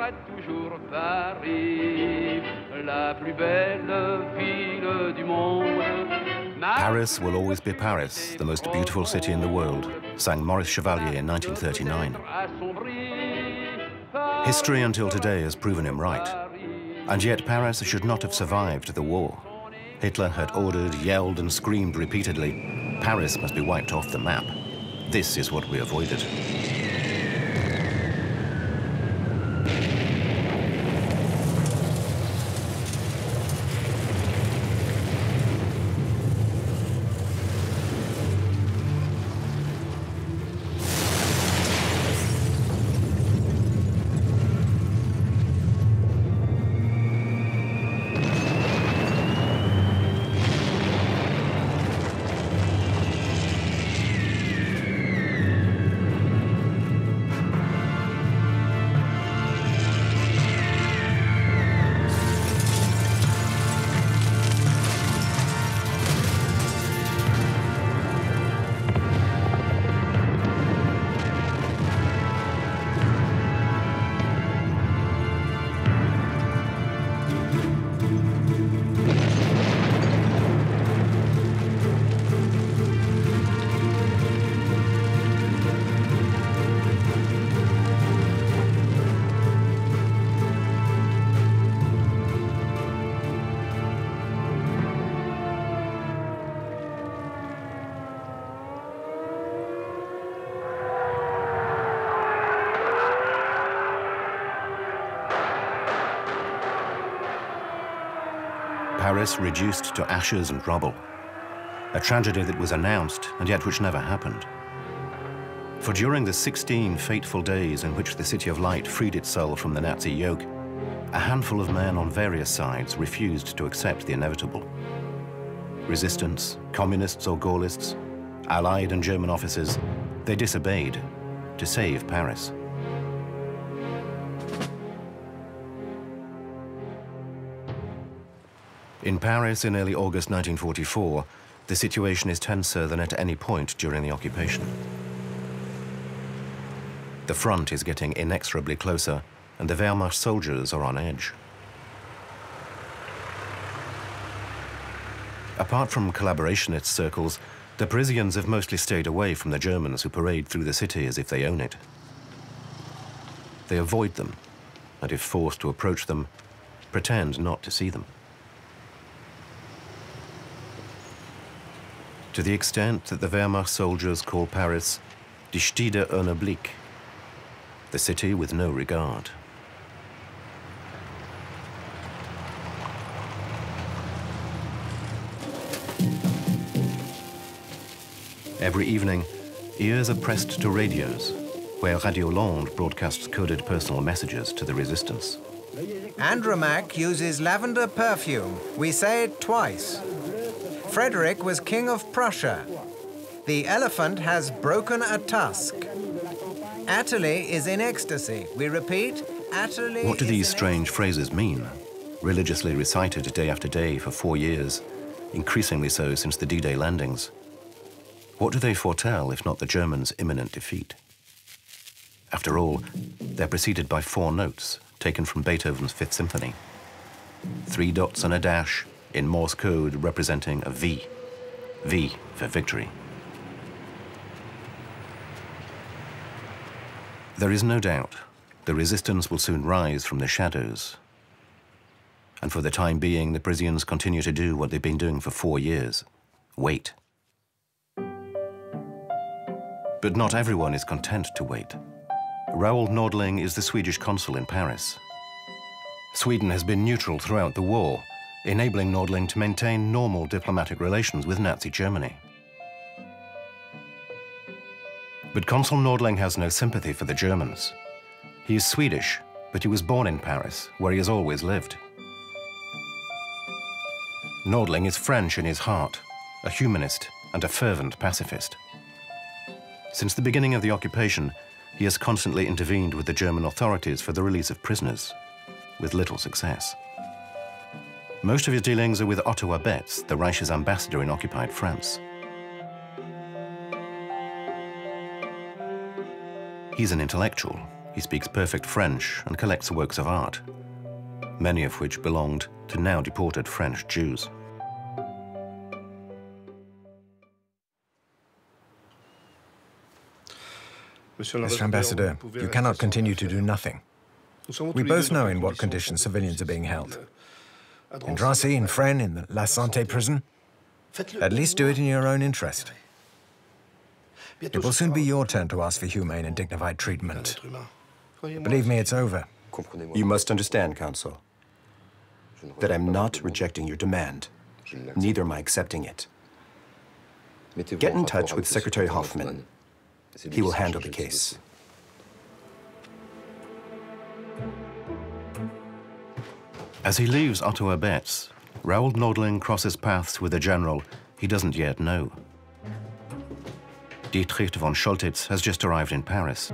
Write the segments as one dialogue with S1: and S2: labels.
S1: resterai toujours Paris, la plus belle ville du monde.
S2: Paris will always be Paris, the most beautiful city in the world, sang Maurice Chevalier in 1939. History until today has proven him right. And yet Paris should not have survived the war. Hitler had ordered, yelled and screamed repeatedly, Paris must be wiped off the map. This is what we avoided. Paris reduced to ashes and rubble, a tragedy that was announced and yet which never happened. For during the 16 fateful days in which the City of Light freed itself from the Nazi yoke, a handful of men on various sides refused to accept the inevitable. Resistance, communists or Gaullists, Allied and German officers, they disobeyed to save Paris. In Paris in early August 1944, the situation is tenser than at any point during the occupation. The front is getting inexorably closer, and the Wehrmacht soldiers are on edge. Apart from collaborationist circles, the Parisians have mostly stayed away from the Germans who parade through the city as if they own it. They avoid them, and if forced to approach them, pretend not to see them. To the extent that the Wehrmacht soldiers call Paris die Stille ohne Blick, the city with no regard. Every evening, ears are pressed to radios, where Radio Londres broadcasts coded personal messages to the resistance.
S3: Andromaque uses lavender perfume. We say it twice. Frederick was king of Prussia. The elephant has broken a tusk. Atterley is in ecstasy. We repeat, Atterley.
S2: What do these strange phrases mean? Religiously recited day after day for 4 years, increasingly so since the D-Day landings. What do they foretell if not the Germans' imminent defeat? After all, they're preceded by 4 notes taken from Beethoven's Fifth Symphony. 3 dots and a dash, in Morse code representing a V. V for victory. There is no doubt the resistance will soon rise from the shadows. And for the time being, the Parisians continue to do what they've been doing for 4 years. Wait. But not everyone is content to wait. Raoul Nordling is the Swedish consul in Paris. Sweden has been neutral throughout the war, enabling Nordling to maintain normal diplomatic relations with Nazi Germany. But Consul Nordling has no sympathy for the Germans. He is Swedish, but he was born in Paris, where he has always lived. Nordling is French in his heart, a humanist and a fervent pacifist. Since the beginning of the occupation, he has constantly intervened with the German authorities for the release of prisoners, with little success. Most of his dealings are with Otto Abetz, the Reich's ambassador in occupied France. He's an intellectual. He speaks perfect French and collects works of art, many of which belonged to now deported French Jews.
S4: Mr. Ambassador, you cannot continue to do nothing. We both know in what conditions civilians are being held. In Drancy, in Fresnes, in the La Santé prison. At least do it in your own interest. It will soon be your turn to ask for humane and dignified treatment. Believe me, it's over.
S5: You must understand, Counsel, that I'm not rejecting your demand. Neither am I accepting it. Get in touch with Secretary Hoffman. He will handle the case.
S2: As he leaves Ottawa-Betz, Raoul Nordling crosses paths with a general he doesn't yet know. Dietrich von Choltitz has just arrived in Paris.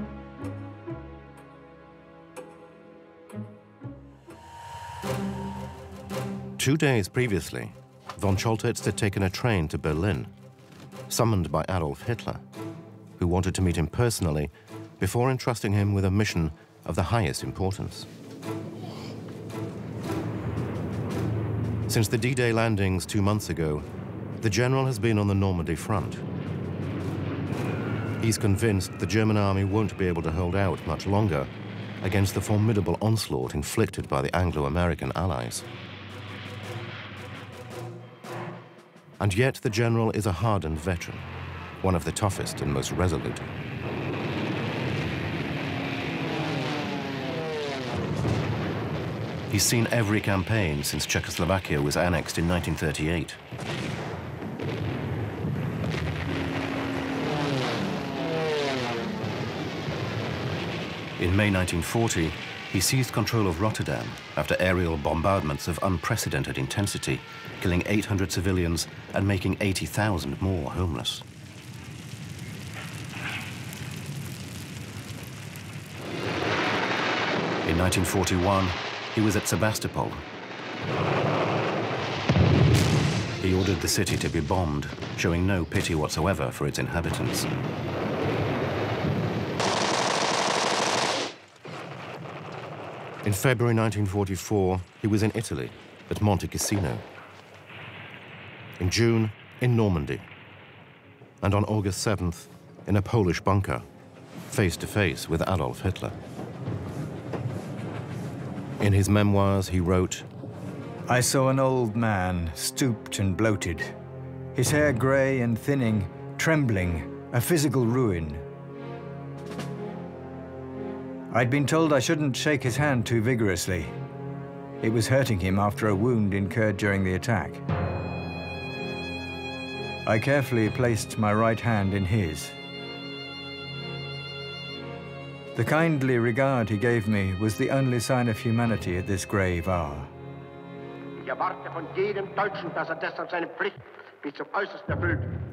S2: Two days previously, von Choltitz had taken a train to Berlin, summoned by Adolf Hitler, who wanted to meet him personally before entrusting him with a mission of the highest importance. Since the D-Day landings 2 months ago, the general has been on the Normandy front. He's convinced the German army won't be able to hold out much longer against the formidable onslaught inflicted by the Anglo-American allies. And yet the general is a hardened veteran, one of the toughest and most resolute. He's seen every campaign since Czechoslovakia was annexed in 1938. In May 1940, he seized control of Rotterdam after aerial bombardments of unprecedented intensity, killing 800 civilians and making 80,000 more homeless. In 1941, he was at Sebastopol. He ordered the city to be bombed, showing no pity whatsoever for its inhabitants. In February 1944, he was in Italy, at Monte Cassino. In June, in Normandy. And on August 7th, in a Polish bunker, face to face with Adolf Hitler. In his memoirs, he wrote,
S4: I saw an old man, stooped and bloated, his hair grey and thinning, trembling, a physical ruin. I'd been told I shouldn't shake his hand too vigorously. It was hurting him after a wound incurred during the attack. I carefully placed my right hand in his. The kindly regard he gave me was the only sign of humanity at this grave hour.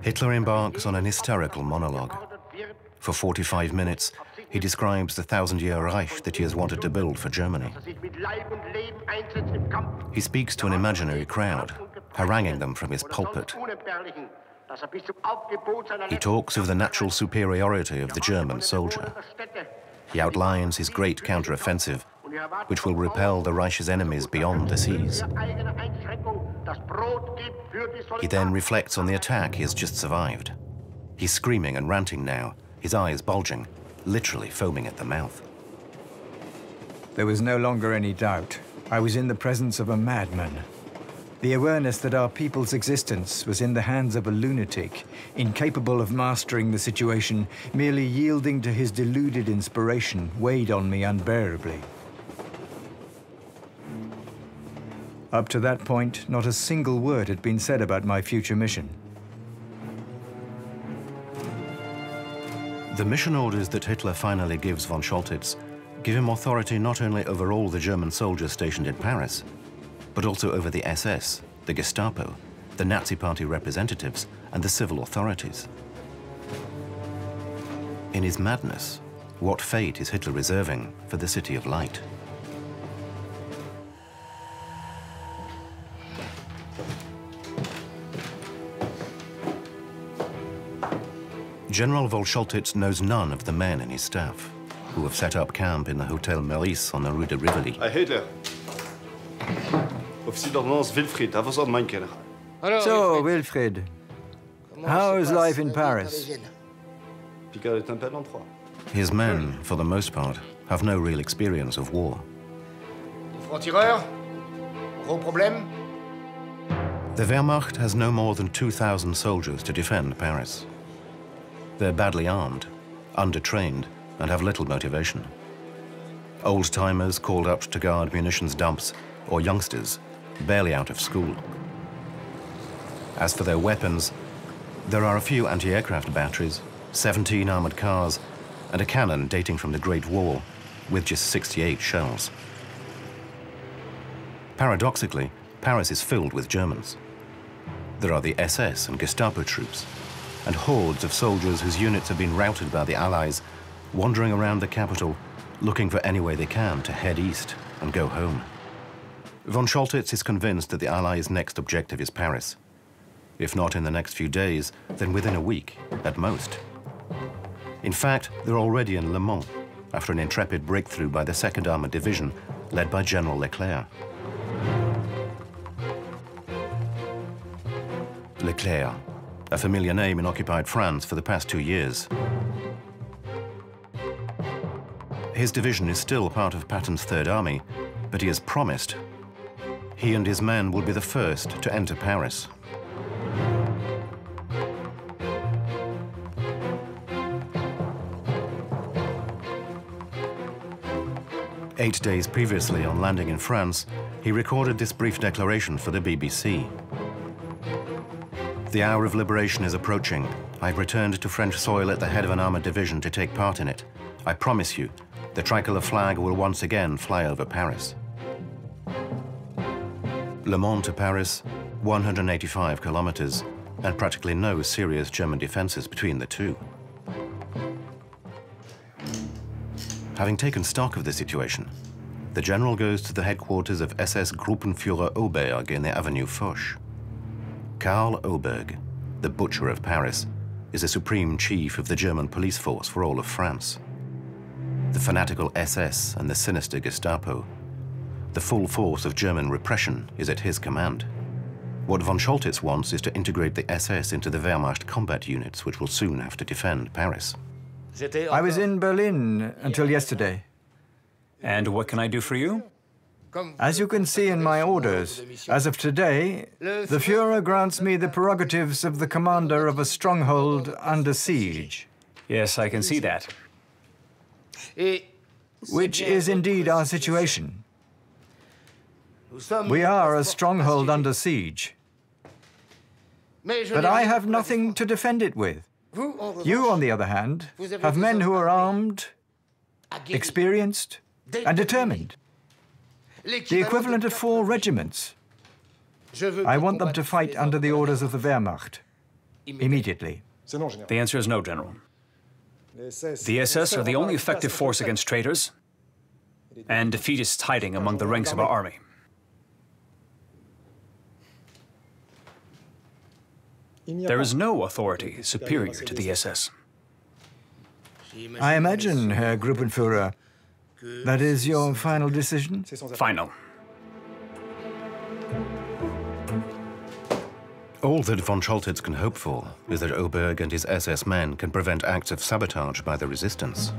S2: Hitler embarks on an hysterical monologue. For 45 minutes, he describes the 1,000-year Reich that he has wanted to build for Germany. He speaks to an imaginary crowd, haranguing them from his pulpit. He talks of the natural superiority of the German soldier. He outlines his great counter-offensive, which will repel the Reich's enemies beyond the seas. He then reflects on the attack he has just survived. He's screaming and ranting now, his eyes bulging, literally foaming at the mouth.
S4: There was no longer any doubt. I was in the presence of a madman. The awareness that our people's existence was in the hands of a lunatic, incapable of mastering the situation, merely yielding to his deluded inspiration, weighed on me unbearably. Up to that point, not a single word had been said about my future mission.
S2: The mission orders that Hitler finally gives von Choltitz give him authority not only over all the German soldiers stationed in Paris, but also over the SS, the Gestapo, the Nazi Party representatives, and the civil authorities. In his madness, what fate is Hitler reserving for the City of Light? General von Choltitz knows none of the men in his staff. who have set up camp in the Hotel Meurice on the Rue de Rivoli.
S6: Hey Hitler. Officier d'ordonnance Wilfried, dat was al mijn kenner.
S7: So, Wilfried, how is life in Paris?
S6: Picard est un peu l'endroit.
S2: His men, for the most part, have no real experience of war.
S8: Franc-tireur? Gros problème?
S2: The Wehrmacht has no more than 2,000 soldiers to defend Paris. They're badly armed, undertrained, and have little motivation. Old-timers called up to guard munitions dumps, or youngsters, barely out of school. As for their weapons, there are a few anti-aircraft batteries, 17 armored cars, and a cannon dating from the Great War, with just 68 shells. Paradoxically, Paris is filled with Germans. There are the SS and Gestapo troops, and hordes of soldiers whose units have been routed by the Allies, wandering around the capital, looking for any way they can to head east and go home. Von Scholtitz is convinced that the Allies' next objective is Paris. If not in the next few days, then within a week, at most. In fact, they're already in Le Mans, after an intrepid breakthrough by the 2nd Armored Division, led by General Leclerc. Leclerc, a familiar name in occupied France for the past 2 years. His division is still part of Patton's Third Army, but he has promised he and his men will be the first to enter Paris. Eight days previously, on landing in France, he recorded this brief declaration for the BBC. The hour of liberation is approaching. I've returned to French soil at the head of an armored division to take part in it. I promise you, the tricolor flag will once again fly over Paris. Le Mans to Paris, 185 kilometers, and practically no serious German defenses between the two. Having taken stock of the situation, the general goes to the headquarters of SS Gruppenführer Auberg in the Avenue Foch. Karl Auberg, the butcher of Paris, is the supreme chief of the German police force for all of France. The fanatical SS and the sinister Gestapo, the full force of German repression is at his command. What von Scholtitz wants is to integrate the SS into the Wehrmacht combat units, which will soon have to defend Paris.
S7: I was in Berlin until yesterday.
S9: And what can I do for you?
S7: As you can see in my orders, as of today, the Führer grants me the prerogatives of the commander of a stronghold under siege.
S9: Yes, I can see that.
S7: Which is indeed our situation. We are a stronghold under siege. But I have nothing to defend it with. You, on the other hand, have men who are armed, experienced, and determined. The equivalent of 4 regiments. I want them to fight under the orders of the Wehrmacht, immediately.
S9: The answer is no, General. The SS are the only effective force against traitors and defeatists hiding among the ranks of our army. There is no authority superior to the SS.
S7: I imagine, Herr Gruppenführer, that is your final decision?
S9: Final.
S2: All that von Scholtitz can hope for is that Auberg and his SS men can prevent acts of sabotage by the resistance.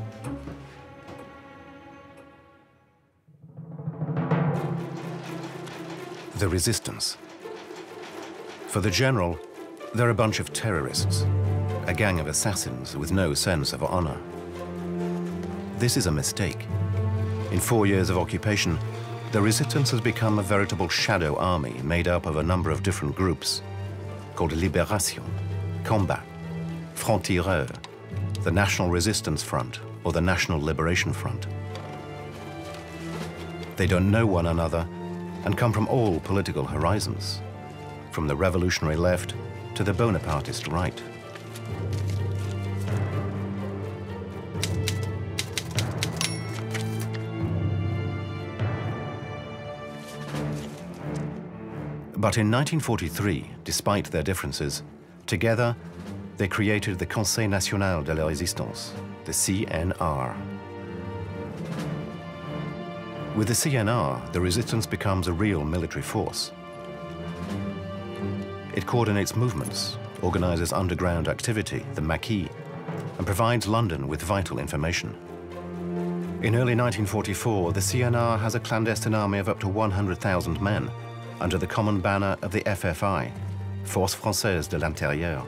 S2: The resistance. For the general, they're a bunch of terrorists, a gang of assassins with no sense of honor. This is a mistake. In 4 years of occupation, the resistance has become a veritable shadow army made up of a number of different groups called Liberation, Combat, Franc-Tireur, the National Resistance Front, or the National Liberation Front. They don't know one another and come from all political horizons, from the revolutionary left to the Bonapartist right. But in 1943, despite their differences, together they created the Conseil National de la Résistance, the CNR. With the CNR, the resistance becomes a real military force. It coordinates movements, organizes underground activity, the maquis, and provides London with vital information. In early 1944, the CNR has a clandestine army of up to 100,000 men under the common banner of the FFI, Force Française de l'Intérieur.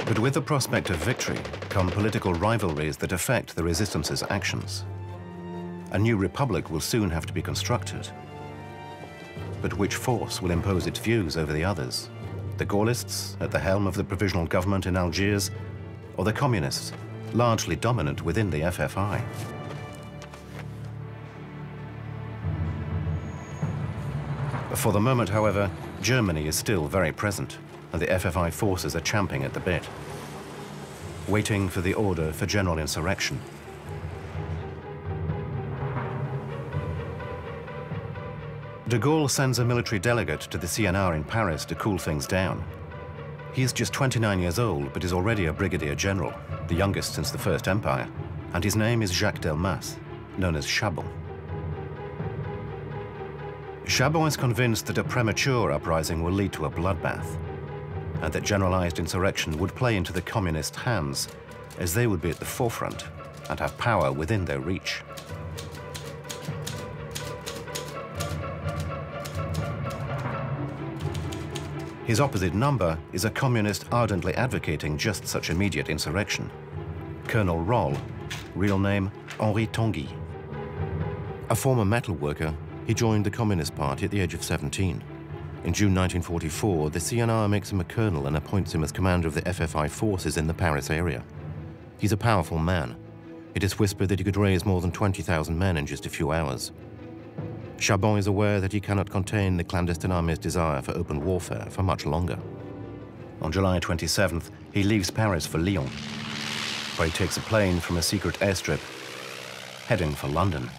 S2: But with the prospect of victory come political rivalries that affect the resistance's actions. A new republic will soon have to be constructed. But which force will impose its views over the others? The Gaullists at the helm of the provisional government in Algiers, or the communists, largely dominant within the FFI? For the moment, however, Germany is still very present, and the FFI forces are champing at the bit, waiting for the order for general insurrection. De Gaulle sends a military delegate to the CNR in Paris to cool things down. He is just 29 years old, but is already a brigadier general, the youngest since the First Empire, and his name is Jacques Delmas, known as Chabon. Chabon is convinced that a premature uprising will lead to a bloodbath, and that generalized insurrection would play into the communist hands, as they would be at the forefront and have power within their reach. His opposite number is a communist ardently advocating just such immediate insurrection, Colonel Roll, real name Henri Tanguy. A former metal worker, he joined the Communist Party at the age of 17. In June 1944, the CNR makes him a colonel and appoints him as commander of the FFI forces in the Paris area. He's a powerful man. It is whispered that he could raise more than 20,000 men in just a few hours. Chabon is aware that he cannot contain the clandestine army's desire for open warfare for much longer. On July 27th, he leaves Paris for Lyon, where he takes a plane from a secret airstrip, heading for London.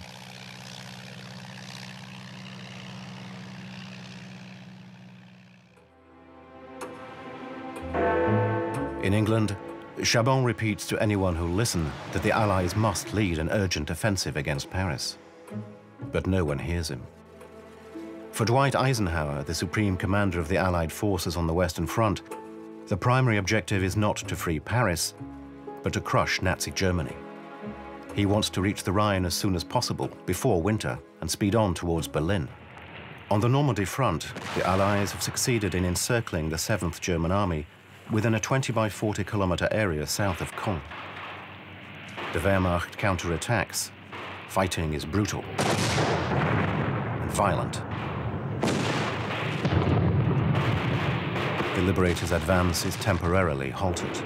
S2: In England, Chabon repeats to anyone who'll listen that the Allies must lead an urgent offensive against Paris. But no one hears him. For Dwight Eisenhower, the supreme commander of the Allied forces on the Western Front, the primary objective is not to free Paris, but to crush Nazi Germany. He wants to reach the Rhine as soon as possible, before winter, and speed on towards Berlin. On the Normandy front, the Allies have succeeded in encircling the 7th German Army within a 20 by 40 kilometer area south of Caen. The Wehrmacht counterattacks. Fighting is brutal and violent. The Liberators' advance is temporarily halted.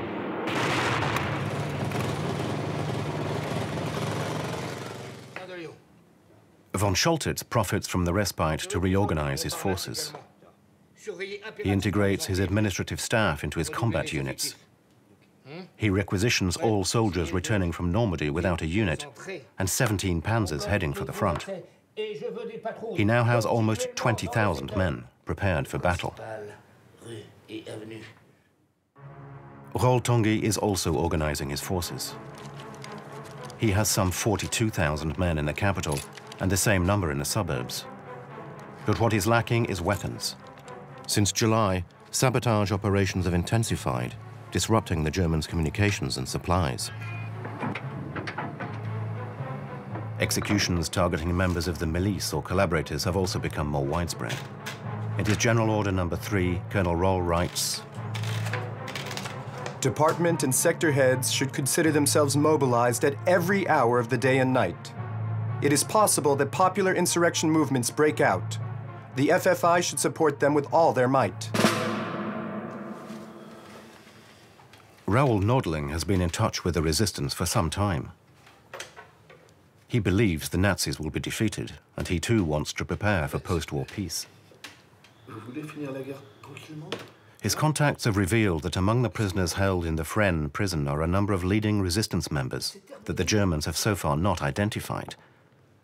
S2: Von Scholtitz profits from the respite to reorganize his forces. He integrates his administrative staff into his combat units. He requisitions all soldiers returning from Normandy without a unit, and 17 panzers heading for the front. He now has almost 20,000 men prepared for battle. Roll Tanguy is also organizing his forces. He has some 42,000 men in the capital and the same number in the suburbs. But what is lacking is weapons. Since July, sabotage operations have intensified, disrupting the Germans' communications and supplies. Executions targeting members of the milice or collaborators have also become more widespread. In his General Order No. 3, Colonel Roll writes,
S5: Department and sector heads should consider themselves mobilized at every hour of the day and night. It is possible that popular insurrection movements break out. The FFI should support them with all their might.
S2: Raoul Nordling has been in touch with the resistance for some time. He believes the Nazis will be defeated, and he too wants to prepare for post-war peace. His contacts have revealed that among the prisoners held in the Fresnes prison are a number of leading resistance members that the Germans have so far not identified,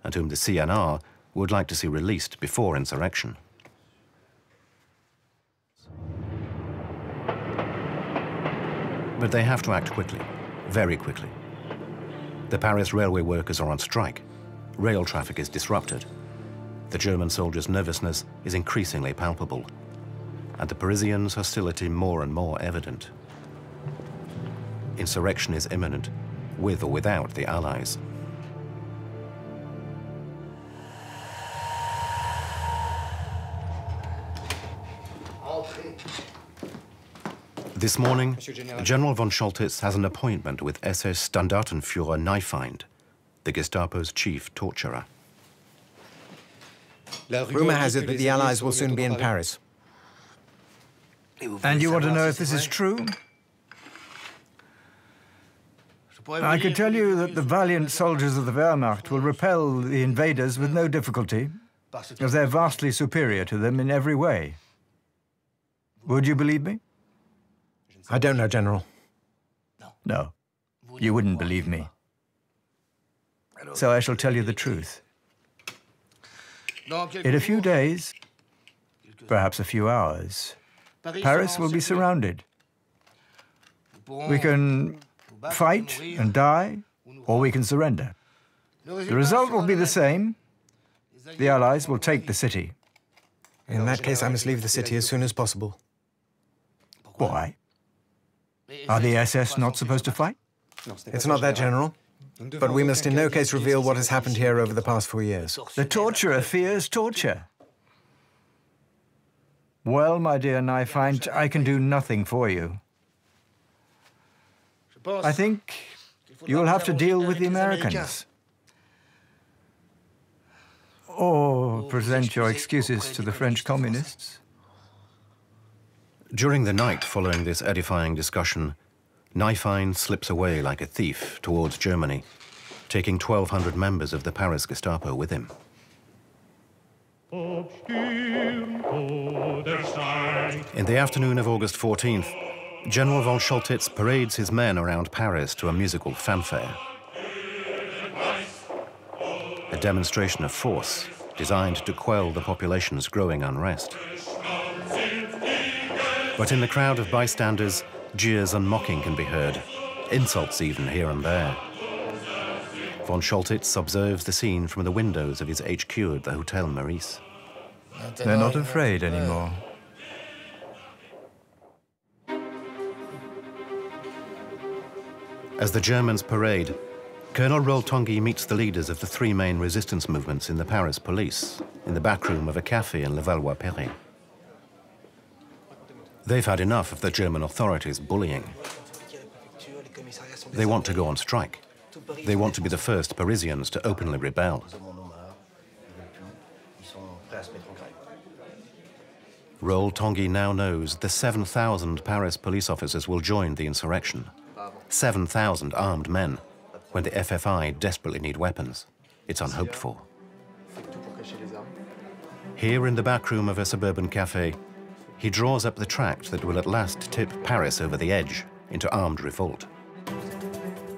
S2: and whom the CNR would like to see released before insurrection. But they have to act quickly, very quickly. The Paris railway workers are on strike. Rail traffic is disrupted. The German soldiers' nervousness is increasingly palpable, and the Parisians' hostility more and more evident. Insurrection is imminent, with or without the Allies. This morning, General von Scholtitz has an appointment with SS Standartenführer Neifeind, the Gestapo's chief torturer.
S4: Rumor has it that the Allies will soon be in Paris.
S7: And you want to know if this is true? I could tell you that the valiant soldiers of the Wehrmacht will repel the invaders with no difficulty, as they're vastly superior to them in every way. Would you believe me?
S4: I don't know, General.
S7: No, you wouldn't believe me. So I shall tell you the truth. In a few days, perhaps a few hours, Paris will be surrounded. We can fight and die, or we can surrender. The result will be the same. The Allies will take the city.
S4: In that case, I must leave the city as soon as possible.
S7: Why? Are the SS not supposed to fight?
S4: It's not that, General. But we must in no case reveal what has happened here over the past 4 years.
S7: The torturer fears torture. Well, my dear Neifeind, I can do nothing for you. I think you'll have to deal with the Americans. Or present your excuses to the French communists.
S2: During the night following this edifying discussion, Neifeind slips away like a thief towards Germany, taking 1,200 members of the Paris Gestapo with him. In the afternoon of August 14th, General von Scholtitz parades his men around Paris to a musical fanfare. A demonstration of force designed to quell the population's growing unrest. But in the crowd of bystanders, jeers and mocking can be heard, insults even here and there. Von Scholtitz observes the scene from the windows of his HQ at the Hotel Meurice.
S7: They're not afraid anymore.
S2: As the Germans parade, Colonel Roll-Tongy meets the leaders of the three main resistance movements in the Paris police, in the back room of a cafe in Levallois-Perret. They've had enough of the German authorities bullying. They want to go on strike. They want to be the first Parisians to openly rebel. Roll-Tongy now knows the 7,000 Paris police officers will join the insurrection. 7,000 armed men, when the FFI desperately need weapons. It's unhoped for. Here in the back room of a suburban cafe, he draws up the tract that will at last tip Paris over the edge into armed revolt.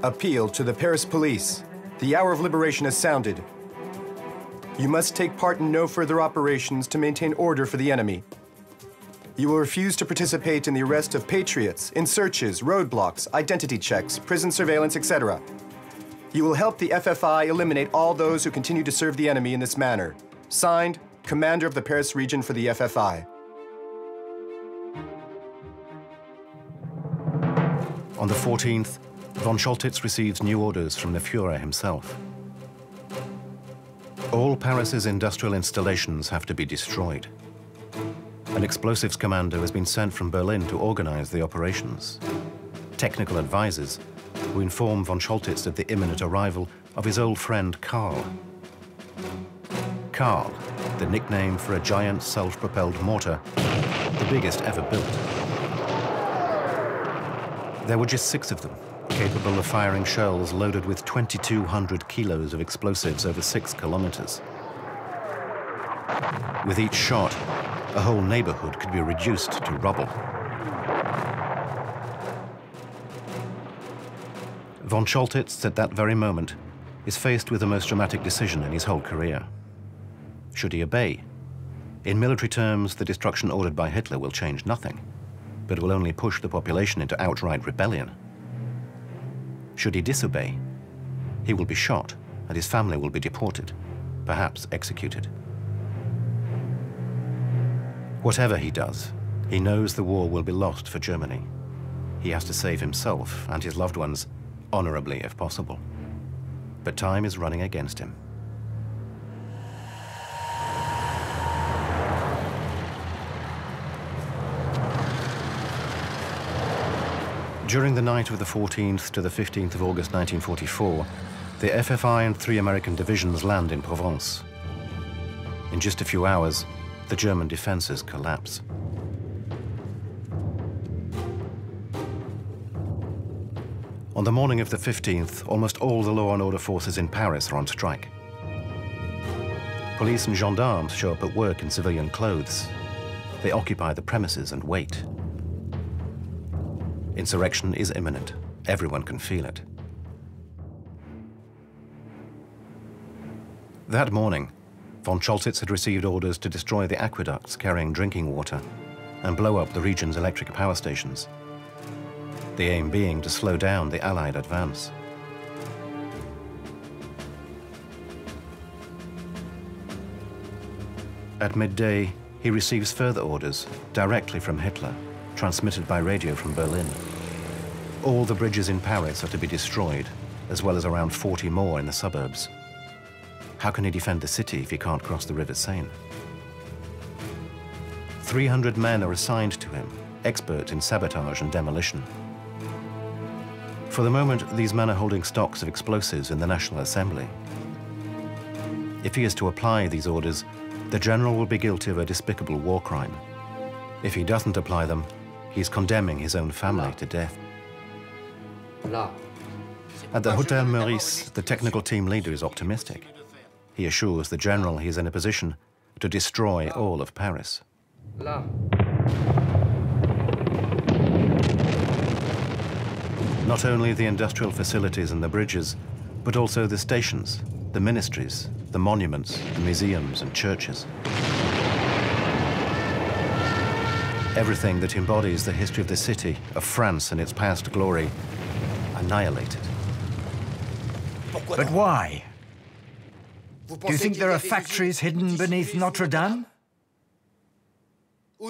S5: Appeal to the Paris police. The hour of liberation has sounded. You must take part in no further operations to maintain order for the enemy. You will refuse to participate in the arrest of patriots, in searches, roadblocks, identity checks, prison surveillance, etc. You will help the FFI eliminate all those who continue to serve the enemy in this manner. Signed, Commander of the Paris region for the FFI.
S2: On the 14th, von Scholtitz receives new orders from the Führer himself. All Paris's industrial installations have to be destroyed. An explosives commander has been sent from Berlin to organize the operations. Technical advisors who inform von Scholtitz of the imminent arrival of his old friend Karl. Karl, the nickname for a giant self-propelled mortar, the biggest ever built. There were just 6 of them, capable of firing shells loaded with 2,200 kilos of explosives over 6 kilometers. With each shot, a whole neighborhood could be reduced to rubble. Von Scholtitz, at that very moment, is faced with the most dramatic decision in his whole career. Should he obey? In military terms, the destruction ordered by Hitler will change nothing, but will only push the population into outright rebellion. Should he disobey? he will be shot and his family will be deported, perhaps executed. Whatever he does, he knows the war will be lost for Germany. He has to save himself and his loved ones, honorably if possible. But time is running against him. During the night of the 14th to the 15th of August 1944, the FFI and 3 American divisions land in Provence. In just a few hours, the German defenses collapse. On the morning of the 15th, almost all the law and order forces in Paris are on strike. Police and gendarmes show up at work in civilian clothes. They occupy the premises and wait. Insurrection is imminent. Everyone can feel it. That morning, von Choltitz had received orders to destroy the aqueducts carrying drinking water and blow up the region's electric power stations, the aim being to slow down the Allied advance. At midday, he receives further orders directly from Hitler, transmitted by radio from Berlin. All the bridges in Paris are to be destroyed, as well as around 40 more in the suburbs. How can he defend the city if he can't cross the River Seine? 300 men are assigned to him, experts in sabotage and demolition. For the moment, these men are holding stocks of explosives in the National Assembly. If he is to apply these orders, the general will be guilty of a despicable war crime. If he doesn't apply them, he's condemning his own family to death. At the Hôtel Meurice, the technical team leader is optimistic. He assures the general he is in a position to destroy all of Paris. Not only the industrial facilities and the bridges, but also the stations, the ministries, the monuments, the museums and churches. Everything that embodies the history of the city, of France and its past glory, annihilated.
S7: But why? Do you think there are factories hidden beneath Notre Dame?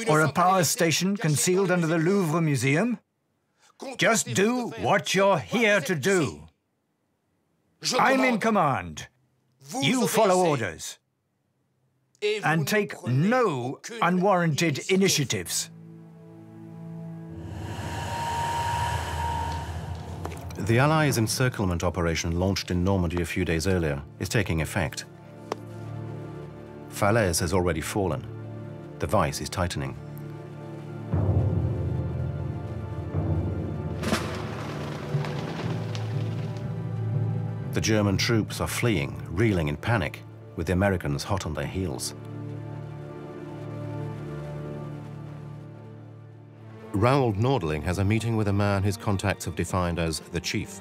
S7: Or a power station concealed under the Louvre Museum? Just do what you're here to do. I'm in command. You follow orders. And take no unwarranted initiatives.
S2: The Allies' encirclement operation launched in Normandy a few days earlier is taking effect. Falaise has already fallen. The vice is tightening. The German troops are fleeing, reeling in panic, with the Americans hot on their heels. Raoul Nordling has a meeting with a man his contacts have defined as the chief.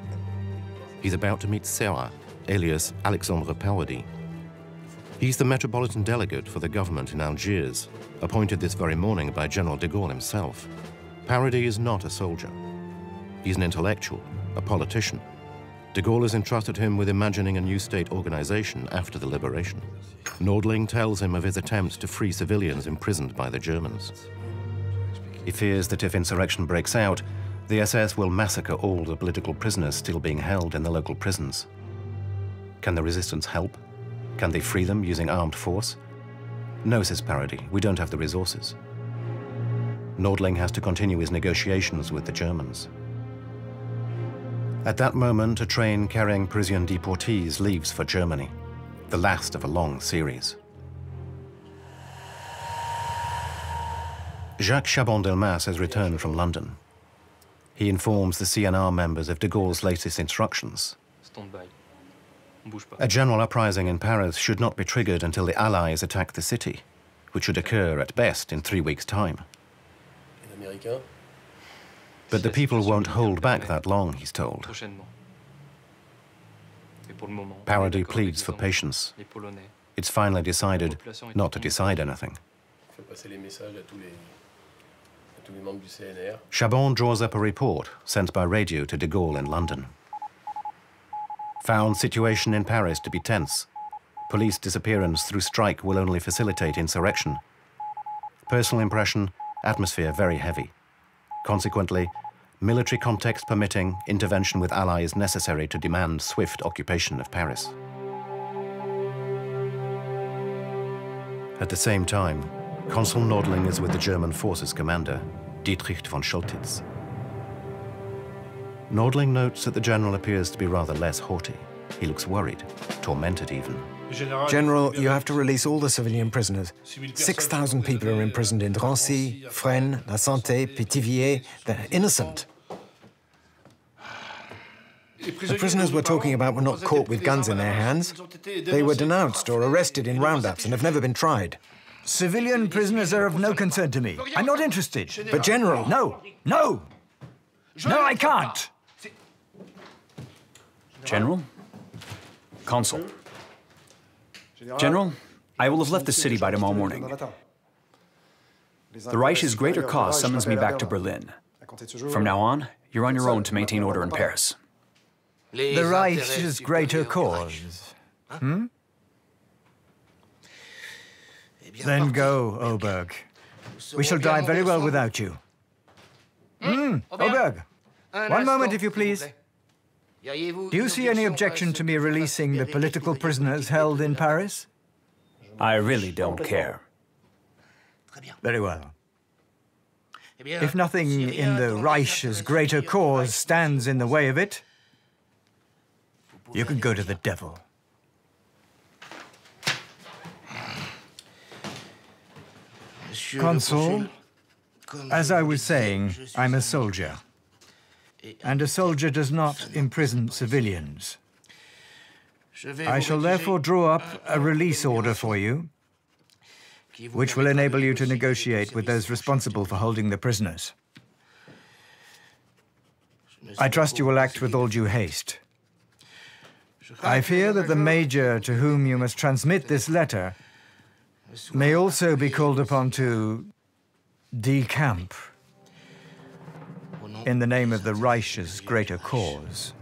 S2: He's about to meet Serra, alias Alexandre Parody. He's the metropolitan delegate for the government in Algiers, appointed this very morning by General de Gaulle himself. Parody is not a soldier. He's an intellectual, a politician. De Gaulle has entrusted him with imagining a new state organization after the liberation. Nordling tells him of his attempts to free civilians imprisoned by the Germans. He fears that if insurrection breaks out, the SS will massacre all the political prisoners still being held in the local prisons. Can the resistance help? Can they free them using armed force? No, says Parody, we don't have the resources. Nordling has to continue his negotiations with the Germans. At that moment, a train carrying Parisian deportees leaves for Germany, the last of a long series. Jacques Chabon-Delmas has returned from London. He informs the CNR members of de Gaulle's latest instructions. A general uprising in Paris should not be triggered until the Allies attack the city, which should occur at best in 3 weeks' time. But the people won't hold back that long, he's told. Parody pleads for patience. It's finally decided not to decide anything. Chabon draws up a report sent by radio to de Gaulle in London. found situation in Paris to be tense. Police disappearance through strike will only facilitate insurrection. Personal impression, atmosphere very heavy. Consequently, military context permitting, intervention with allies necessary to demand swift occupation of Paris. At the same time, Consul Nordling is with the German forces commander, Dietrich von Schultitz. Nordling notes that the general appears to be rather less haughty. He looks worried, tormented even.
S4: General, you have to release all the civilian prisoners. 6,000 people are imprisoned in Drancy, Fresnes, La Santé, Pithiviers. They're innocent. The prisoners we're talking about were not caught with guns in their hands. They were denounced or arrested in roundups and have never been tried.
S7: Civilian prisoners are of no concern to me. I'm not interested.
S4: But, General...
S7: No, no! No, I can't!
S9: General? Consul. General, I will have left the city by tomorrow morning. The Reich's greater cause summons me back to Berlin. From now on, you're on your own to maintain order in Paris.
S7: The Reich's greater cause. Hmm? Then go, Oberg. We shall die very well without you. Oberg, one moment, if you please. Do you see any objection to me releasing the political prisoners held in Paris?
S9: I really don't care.
S7: Very well. If nothing in the Reich's greater cause stands in the way of it, you can go to the devil. Consul, as I was saying, I'm a soldier. And a soldier does not imprison civilians. I shall therefore draw up a release order for you, which will enable you to negotiate with those responsible for holding the prisoners. I trust you will act with all due haste. I fear that the major to whom you must transmit this letter may also be called upon to decamp in the name of the Reich's greater cause.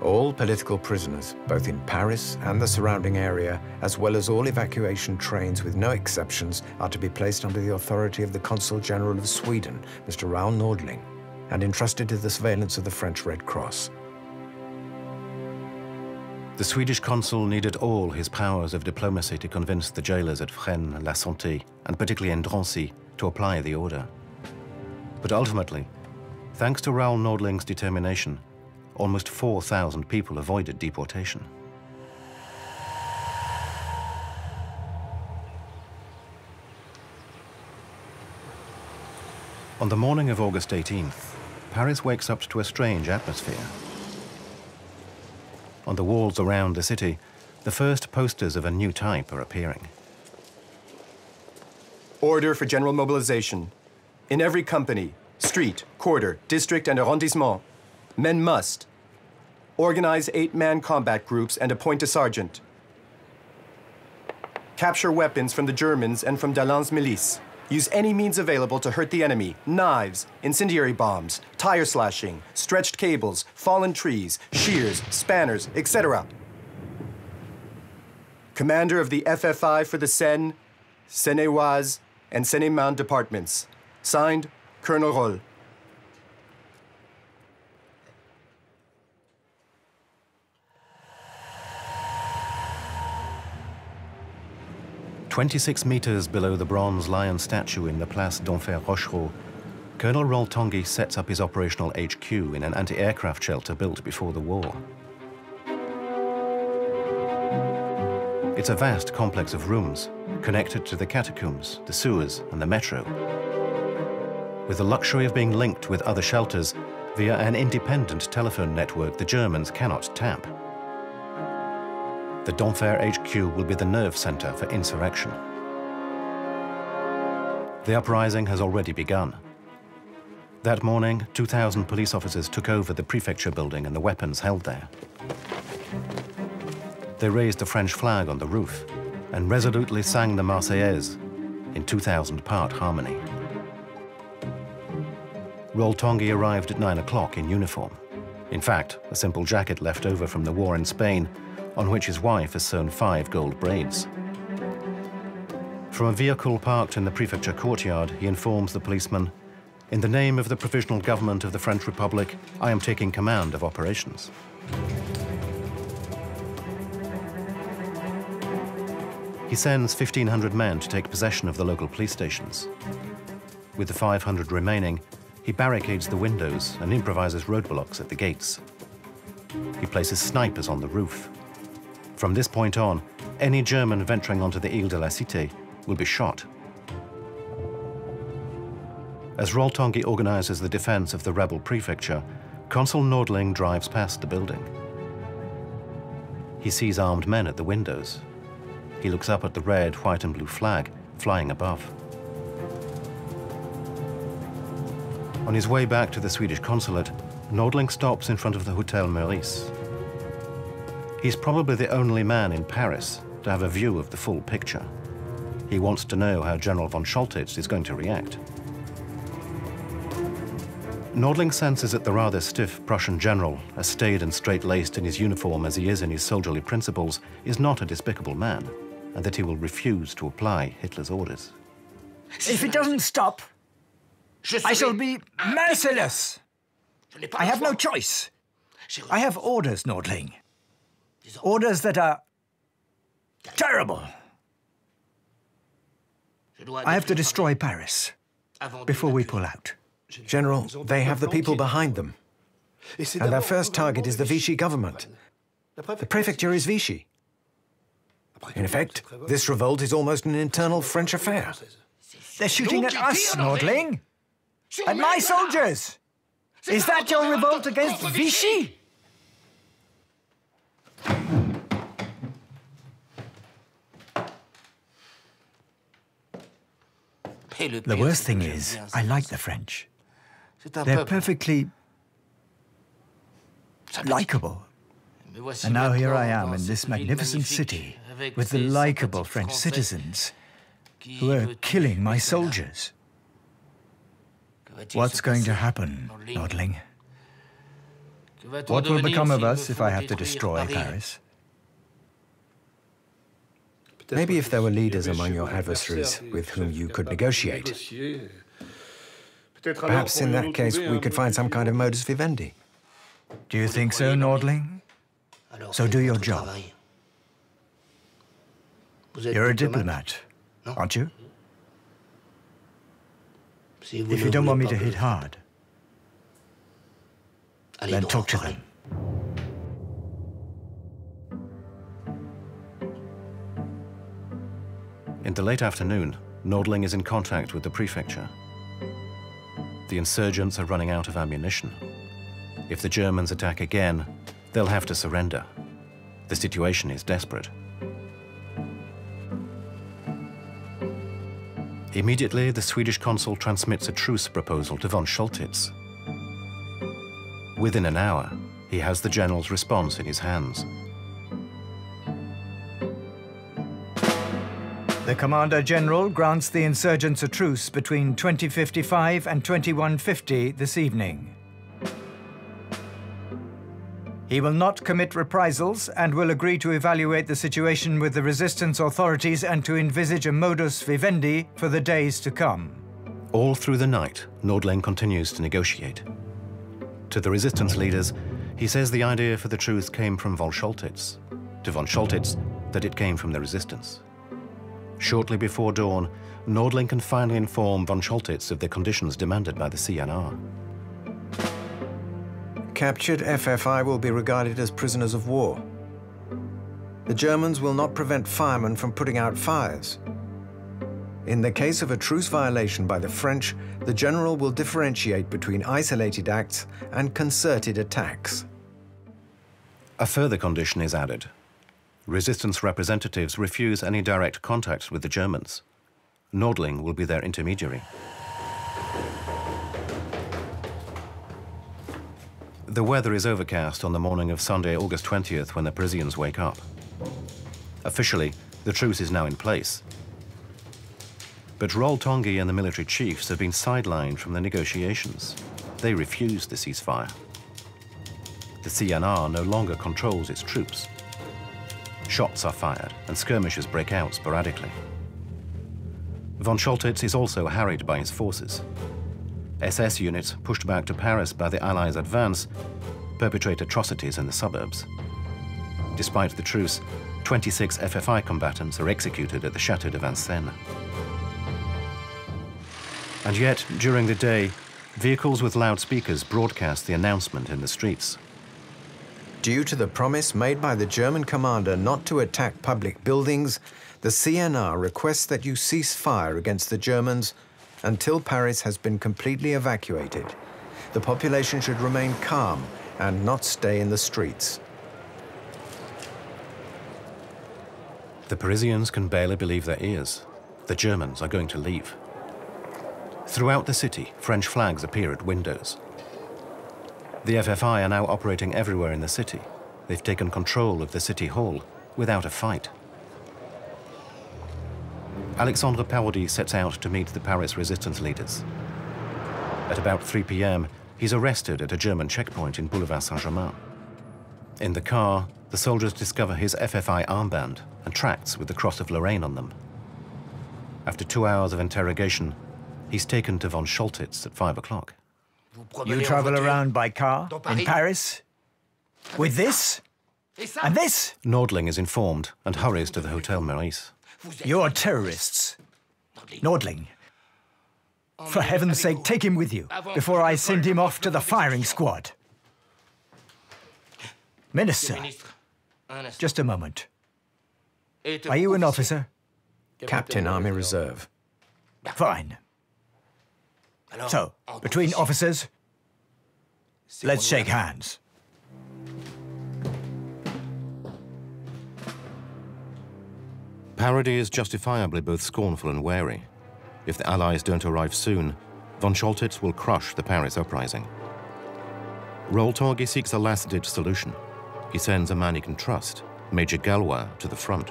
S4: All political prisoners, both in Paris and the surrounding area, as well as all evacuation trains with no exceptions, are to be placed under the authority of the Consul General of Sweden, Mr. Raoul Nordling, and entrusted to the surveillance of the French Red Cross.
S2: The Swedish consul needed all his powers of diplomacy to convince the jailers at Fresnes, La Santé, and particularly in Drancy, to apply the order. But ultimately, thanks to Raoul Nordling's determination, almost 4,000 people avoided deportation. On the morning of August 18th, Paris wakes up to a strange atmosphere. On the walls around the city, the first posters of a new type are appearing.
S5: Order for general mobilization. In every company, street, quarter, district, and arrondissement, men must organize 8-man combat groups and appoint a sergeant. Capture weapons from the Germans and from Dalland's milice. Use any means available to hurt the enemy. Knives, incendiary bombs, tire slashing, stretched cables, fallen trees, shears, spanners, etc. Commander of the FFI for the Seine, Seine-et-Oise, and Seine-et-Marne departments. Signed, Colonel Roll.
S2: "26 meters below the bronze lion statue in the Place d'Enfer Rochereau, Colonel Roll Tanguy sets up his operational HQ in an anti-aircraft shelter built before the war. It's a vast complex of rooms connected to the catacombs, the sewers, and the metro, with the luxury of being linked with other shelters via an independent telephone network the Germans cannot tap. The d'Enfer HQ will be the nerve center for insurrection. The uprising has already begun. That morning, 2,000 police officers took over the prefecture building and the weapons held there. They raised the French flag on the roof, and resolutely sang the Marseillaise in 2000-part harmony. Roltongi arrived at 9 o'clock in uniform. In fact, a simple jacket left over from the war in Spain, on which his wife has sewn 5 gold braids. From a vehicle parked in the prefecture courtyard, he informs the policeman, "In the name of the Provisional Government of the French Republic, I am taking command of operations." He sends 1,500 men to take possession of the local police stations. With the 500 remaining, he barricades the windows and improvises roadblocks at the gates. He places snipers on the roof. From this point on, any German venturing onto the Ile de la Cité will be shot. As Roltongi organizes the defense of the rebel prefecture, Consul Nordling drives past the building. He sees armed men at the windows. He looks up at the red, white and blue flag flying above. On his way back to the Swedish consulate, Nordling stops in front of the Hotel Meurice. He's probably the only man in Paris to have a view of the full picture. He wants to know how General von Scholtitz is going to react. Nordling senses that the rather stiff Prussian general, as staid and straight-laced in his uniform as he is in his soldierly principles, is not a despicable man, and that he will refuse to apply Hitler's orders.
S7: If it doesn't stop, I shall be merciless. I have no choice. I have orders, Nordling. Orders that are terrible. I have to destroy Paris before we pull out.
S4: General, they have the people behind them. And their first target is the Vichy government. The prefecture is Vichy. In effect, this revolt is almost an internal French affair.
S7: They're shooting at us, Nordling. At my soldiers. Is that your revolt against Vichy? The worst thing is, I like the French. They're perfectly likable. And now here I am in this magnificent city with the likable French citizens who are killing my soldiers. What's going to happen, Nordling? What will become of us if I have to destroy Paris?
S4: Maybe if there were leaders among your adversaries with whom you could negotiate. Perhaps in that case we could find some kind of modus vivendi.
S7: Do you think so, Nordling? So do your job. You're a diplomat, aren't you? If you don't want me to hit hard, then talk to them.
S2: In the late afternoon, Nordling is in contact with the prefecture. The insurgents are running out of ammunition. If the Germans attack again, they'll have to surrender. The situation is desperate. Immediately, the Swedish consul transmits a truce proposal to von Scholtitz. Within an hour, he has the general's response in his hands.
S7: The Commander-General grants the insurgents a truce between 20:55 and 21:50 this evening. He will not commit reprisals and will agree to evaluate the situation with the resistance authorities and to envisage a modus vivendi for the days to come.
S2: All through the night, Nordling continues to negotiate. To the resistance leaders, he says the idea for the truce came from von Scholtitz. To von Scholtitz, that it came from the resistance. Shortly before dawn, Nordling can finally inform von Scholtitz of the conditions demanded by the CNR.
S4: Captured FFI will be regarded as prisoners of war. The Germans will not prevent firemen from putting out fires. In the case of a truce violation by the French, the general will differentiate between isolated acts and concerted attacks.
S2: A further condition is added. Resistance representatives refuse any direct contact with the Germans. Nordling will be their intermediary. The weather is overcast on the morning of Sunday, August 20th, when the Parisians wake up. Officially, The truce is now in place. But Ronald and the military chiefs have been sidelined from the negotiations. They refuse the ceasefire. The CNR no longer controls its troops. Shots are fired and skirmishes break out sporadically. Von Scholtitz is also harried by his forces. SS units pushed back to Paris by the Allies' advance perpetrate atrocities in the suburbs. Despite the truce, 26 FFI combatants are executed at the Château de Vincennes. And yet, during the day, vehicles with loudspeakers broadcast the announcement in the streets.
S4: Due to the promise made by the German commander not to attack public buildings, the CNR requests that you cease fire against the Germans until Paris has been completely evacuated. The population should remain calm and not stay in the streets.
S2: The Parisians can barely believe their ears. The Germans are going to leave. Throughout the city, French flags appear at windows. The FFI are now operating everywhere in the city. They've taken control of the city hall without a fight. Alexandre Parodi sets out to meet the Paris resistance leaders. At about 3 p.m., he's arrested at a German checkpoint in Boulevard Saint-Germain. In the car, the soldiers discover his FFI armband and tracts with the Cross of Lorraine on them. After 2 hours of interrogation, he's taken to von Scholtitz at 5 o'clock.
S7: You travel around by car in Paris with this and this?
S2: Nordling is informed and hurries to the Hotel Meurice.
S7: You're terrorists. Nordling. For heaven's sake, take him with you before I send him off to the firing squad. Minister, just a moment. Are you an officer?
S4: Captain, Army Reserve.
S7: Fine. So, between officers, let's shake hands.
S2: Parodi is justifiably both scornful and wary. If the Allies don't arrive soon, von Scholtitz will crush the Paris uprising. Ronald seeks a last-ditch solution. He sends a man he can trust, Major Gallois, to the front.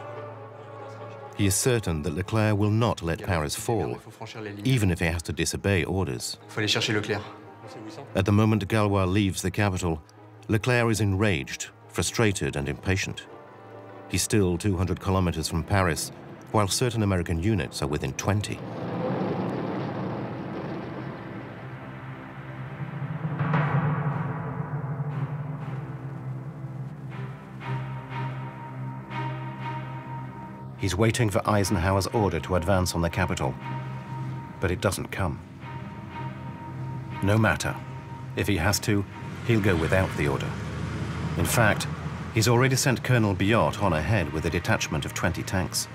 S2: He is certain that Leclerc will not let Paris fall, even if he has to disobey orders. At the moment Gallois leaves the capital, Leclerc is enraged, frustrated and impatient. He's still 200 kilometers from Paris, while certain American units are within 20. He's waiting for Eisenhower's order to advance on the capital, but it doesn't come. No matter. If he has to, he'll go without the order. In fact, he's already sent Colonel Biot on ahead with a detachment of 20 tanks.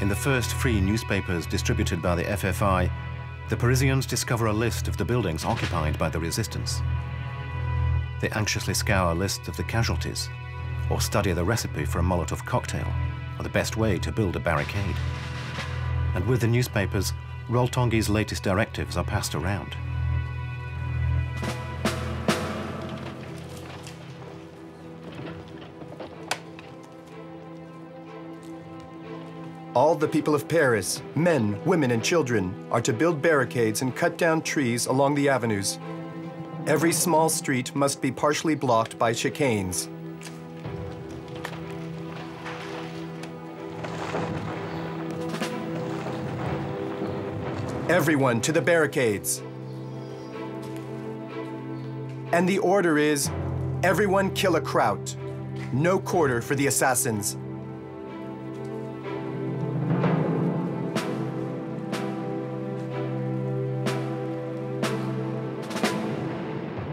S2: In the first free newspapers distributed by the FFI, the Parisians discover a list of the buildings occupied by the resistance. They anxiously scour lists of the casualties, or study the recipe for a Molotov cocktail, or the best way to build a barricade. And with the newspapers, Ronald latest directives are passed around.
S5: All the people of Paris, men, women, and children, are to build barricades and cut down trees along the avenues. Every small street must be partially blocked by chicanes. Everyone to the barricades. And the order is, everyone kill a Kraut. No quarter for the assassins.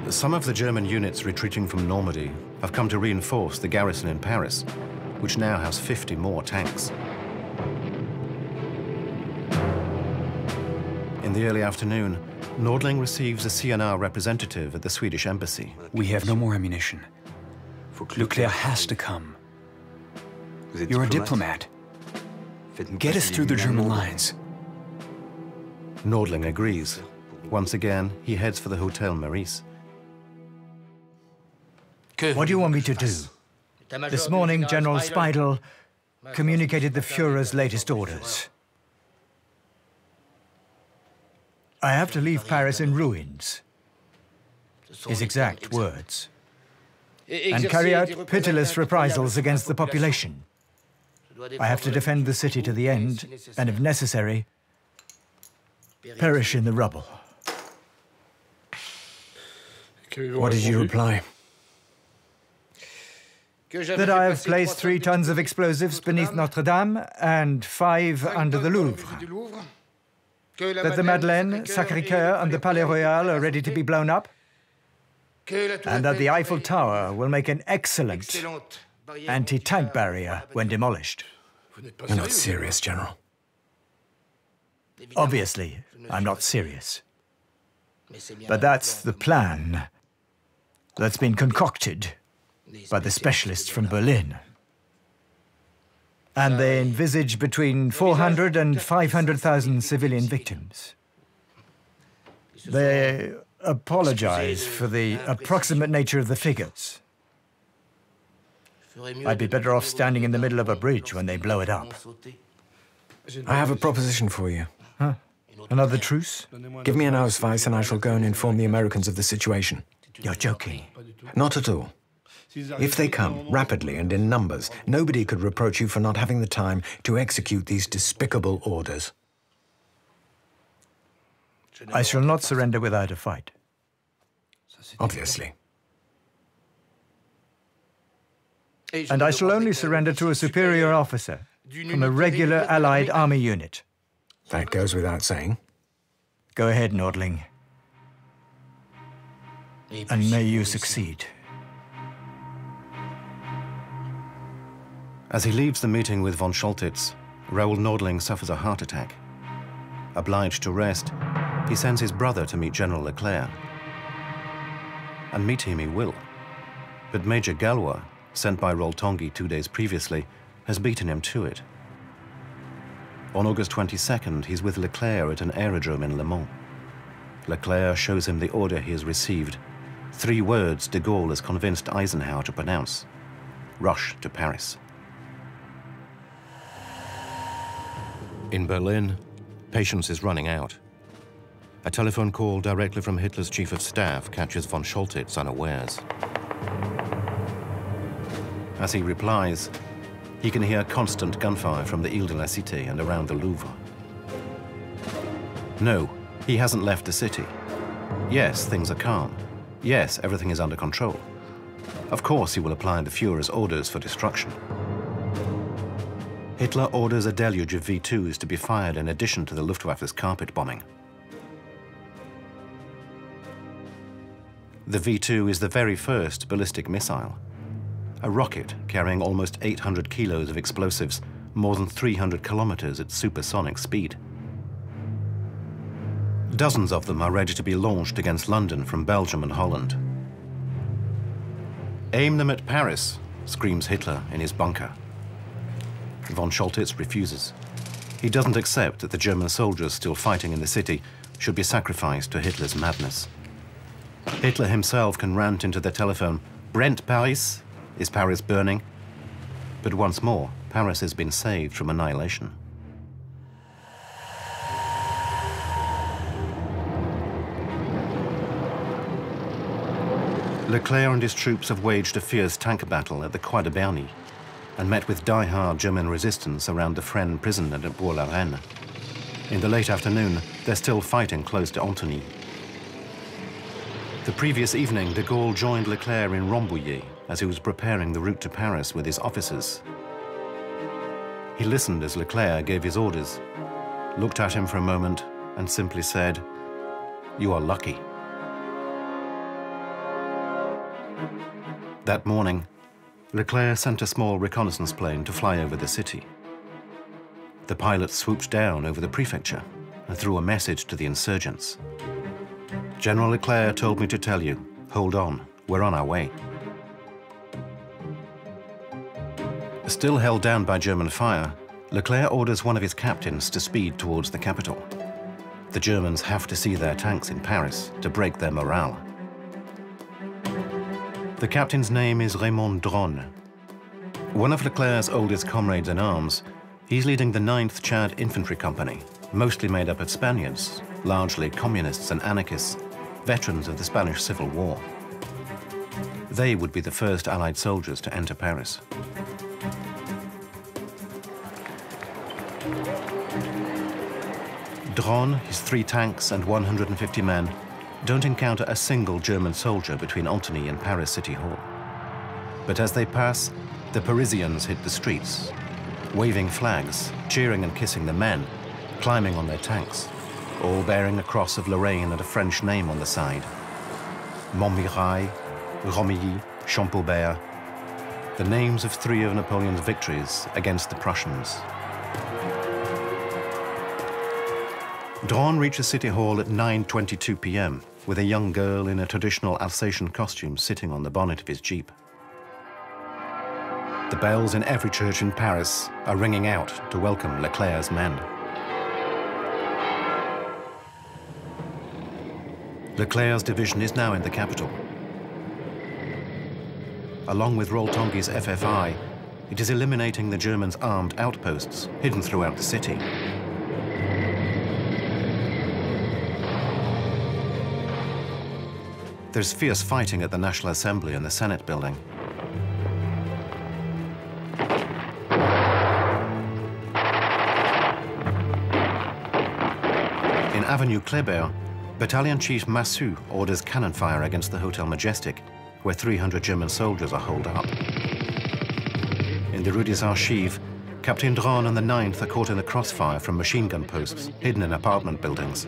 S2: Some of the German units retreating from Normandy have come to reinforce the garrison in Paris, which now has 50 more tanks. In the early afternoon, Nordling receives a CNR representative at the Swedish embassy.
S9: We have no more ammunition. Leclerc has to come. You're a diplomat. Get us through the German lines.
S2: Nordling agrees. Once again, he heads for the Hotel Meurice.
S7: What do you want me to do? This morning, General Speidel communicated the Führer's latest orders. I have to leave Paris in ruins, his exact words, and carry out pitiless reprisals against the population. I have to defend the city to the end, and if necessary, perish in the rubble.
S4: What did you reply?
S7: That I have placed 3 tons of explosives beneath Notre Dame and 5 under the Louvre. That the Madeleine, Sacré-Cœur and the Palais Royal are ready to be blown up. And that the Eiffel Tower will make an excellent anti-tank barrier when demolished.
S4: You're not serious, General.
S7: Obviously, I'm not serious. But that's the plan that's been concocted by the specialists from Berlin. And they envisage between 400 and 500,000 civilian victims. They apologize for the approximate nature of the figures. I'd be better off standing in the middle of a bridge when they blow it up.
S4: I have a proposition for you.
S7: Huh? Another truce?
S4: Give me an Ausweis and I shall go and inform the Americans of the situation.
S7: You're joking.
S4: Not at all. If they come rapidly and in numbers, nobody could reproach you for not having the time to execute these despicable orders.
S7: I shall not surrender without a fight.
S4: Obviously.
S7: And I shall only surrender to a superior officer from a regular Allied army unit.
S4: That goes without saying.
S7: Go ahead, Nordling. And may you succeed.
S2: As he leaves the meeting with von Scholtitz, Raoul Nordling suffers a heart attack. Obliged to rest, he sends his brother to meet General Leclerc. And meet him he will. But Major Gallois, sent by Roltongi 2 days previously, has beaten him to it. On August 22nd, he's with Leclerc at an aerodrome in Le Mans. Leclerc shows him the order he has received. 3 words de Gaulle has convinced Eisenhower to pronounce: rush to Paris. In Berlin, patience is running out. A telephone call directly from Hitler's chief of staff catches von Scholtitz unawares. As he replies, he can hear constant gunfire from the Ile de la Cité and around the Louvre. No, he hasn't left the city. Yes, things are calm. Yes, everything is under control. Of course he will apply the Führer's orders for destruction. Hitler orders a deluge of V-2s to be fired in addition to the Luftwaffe's carpet bombing. The V-2 is the very first ballistic missile. A rocket carrying almost 800 kilos of explosives, more than 300 kilometers at supersonic speed. Dozens of them are ready to be launched against London from Belgium and Holland. Aim them at Paris, screams Hitler in his bunker. Von Scholtitz refuses. He doesn't accept that the German soldiers still fighting in the city should be sacrificed to Hitler's madness. Hitler himself can rant into the telephone, "Brennt Paris? Is Paris burning?" But once more, Paris has been saved from annihilation. Leclerc and his troops have waged a fierce tank battle at the Croix de Berny and met with die-hard German resistance around the Fresnes prison and at Bourg-la-Reine. In the late afternoon, they're still fighting close to Antony. The previous evening, de Gaulle joined Leclerc in Rambouillet as he was preparing the route to Paris with his officers. He listened as Leclerc gave his orders, looked at him for a moment and simply said, "You are lucky." That morning, Leclerc sent a small reconnaissance plane to fly over the city. The pilot swooped down over the prefecture and threw a message to the insurgents. "General Leclerc told me to tell you, hold on, we're on our way." Still held down by German fire, Leclerc orders one of his captains to speed towards the capital. The Germans have to see their tanks in Paris to break their morale. The captain's name is Raymond Dronne. One of Leclerc's oldest comrades in arms, he's leading the 9th Chad Infantry Company, mostly made up of Spaniards, largely communists and anarchists, veterans of the Spanish Civil War. They would be the first Allied soldiers to enter Paris. Dronne, his 3 tanks and 150 men don't encounter a single German soldier between Antony and Paris City Hall. But as they pass, the Parisians hit the streets, waving flags, cheering and kissing the men, climbing on their tanks, all bearing a cross of Lorraine and a French name on the side. Montmirail, Romilly, Champaubert, the names of 3 of Napoleon's victories against the Prussians. Dronne reaches City Hall at 9:22 p.m. with a young girl in a traditional Alsatian costume sitting on the bonnet of his Jeep. The bells in every church in Paris are ringing out to welcome Leclerc's men. Leclerc's division is now in the capital. Along with Roll-Tanguy's FFI, it is eliminating the Germans' armed outposts hidden throughout the city. There's fierce fighting at the National Assembly and the Senate building. In Avenue Kléber, Battalion Chief Massu orders cannon fire against the Hotel Majestic, where 300 German soldiers are holed up. In the Rue des Archives, Captain Dronne and the 9th are caught in the crossfire from machine gun posts hidden in apartment buildings.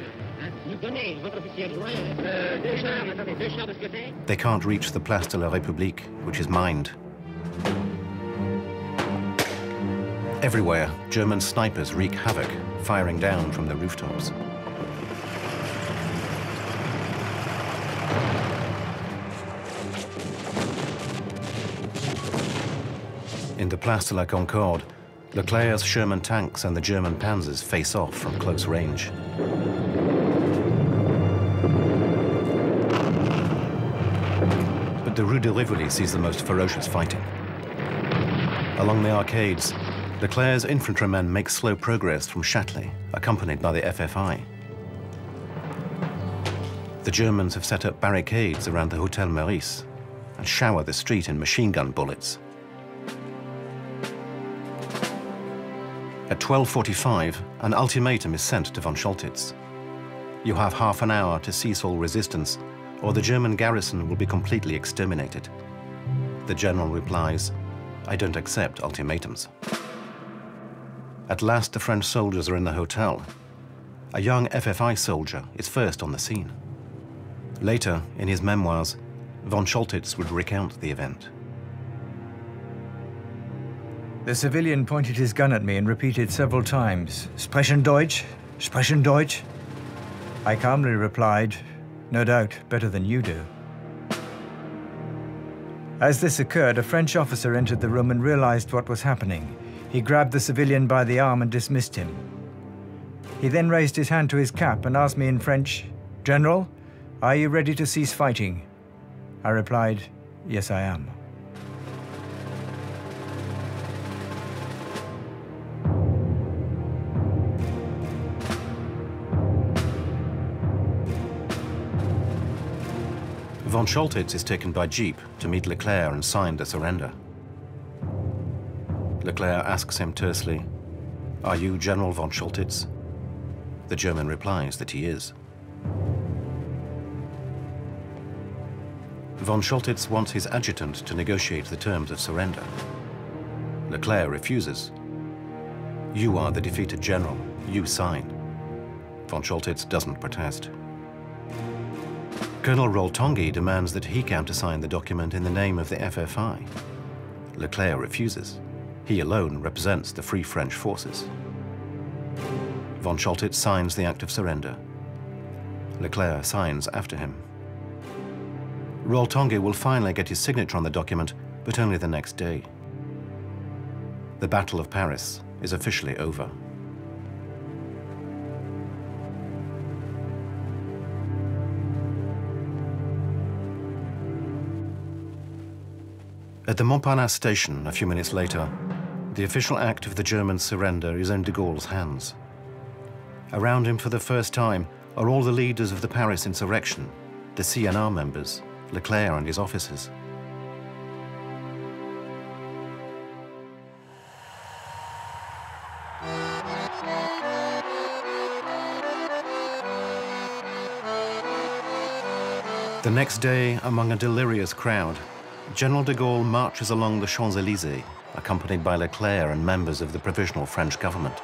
S2: They can't reach the Place de la République, which is mined. Everywhere, German snipers wreak havoc, firing down from the rooftops. In the Place de la Concorde, Leclerc's Sherman tanks and the German panzers face off from close range. But the Rue de Rivoli sees the most ferocious fighting. Along the arcades, Leclerc's infantrymen make slow progress from Châtelet, accompanied by the FFI. The Germans have set up barricades around the Hotel Meurice and shower the street in machine gun bullets. At 12:45, an ultimatum is sent to von Scholtitz. You have half an hour to cease all resistance, or the German garrison will be completely exterminated. The general replies, "I don't accept ultimatums." At last, the French soldiers are in the hotel. A young FFI soldier is first on the scene. Later, in his memoirs, von Scholtitz would recount the event.
S7: The civilian pointed his gun at me and repeated several times, "Sprechen Deutsch? Sprechen Deutsch?" I calmly replied, "No doubt, better than you do." As this occurred, a French officer entered the room and realized what was happening. He grabbed the civilian by the arm and dismissed him. He then raised his hand to his cap and asked me in French, "General, are you ready to cease fighting?" I replied, "Yes, I am."
S2: Von Scholtitz is taken by jeep to meet Leclerc and sign the surrender. Leclerc asks him tersely, "Are you General von Scholtitz?" The German replies that he is. Von Scholtitz wants his adjutant to negotiate the terms of surrender. Leclerc refuses. "You are the defeated general. You sign." Von Scholtitz doesn't protest. Colonel Roll-Tanguy demands that he countersign the document in the name of the FFI. Leclerc refuses. He alone represents the Free French forces. Von Scholtitz signs the act of surrender. Leclerc signs after him. Roll-Tanguy will finally get his signature on the document, but only the next day. The Battle of Paris is officially over. At the Montparnasse station, a few minutes later, the official act of the German surrender is in de Gaulle's hands. Around him for the first time are all the leaders of the Paris insurrection, the CNR members, Leclerc and his officers. The next day, among a delirious crowd, General de Gaulle marches along the Champs-Élysées, accompanied by Leclerc and members of the provisional French government.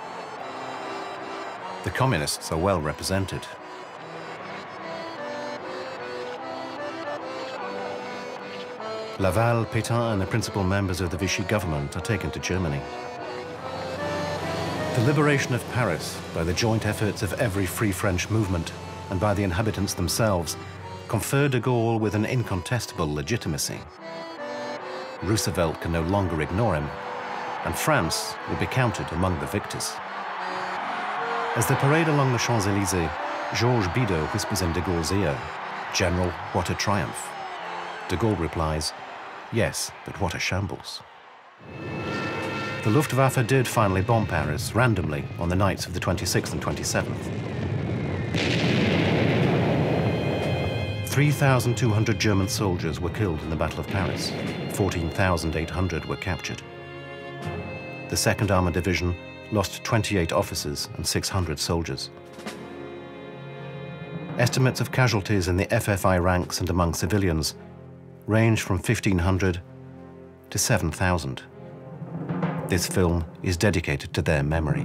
S2: The communists are well represented. Laval, Pétain, and the principal members of the Vichy government are taken to Germany. The liberation of Paris, by the joint efforts of every Free French movement and by the inhabitants themselves, conferred de Gaulle with an incontestable legitimacy. Roosevelt can no longer ignore him, and France will be counted among the victors. As they parade along the Champs-Élysées, Georges Bidault whispers in de Gaulle's ear, "General, what a triumph." De Gaulle replies, "Yes, but what a shambles." The Luftwaffe did finally bomb Paris randomly on the nights of the 26th and 27th. 3,200 German soldiers were killed in the Battle of Paris. 14,800 were captured. The 2nd Armored Division lost 28 officers and 600 soldiers. Estimates of casualties in the FFI ranks and among civilians range from 1,500 to 7,000. This film is dedicated to their memory.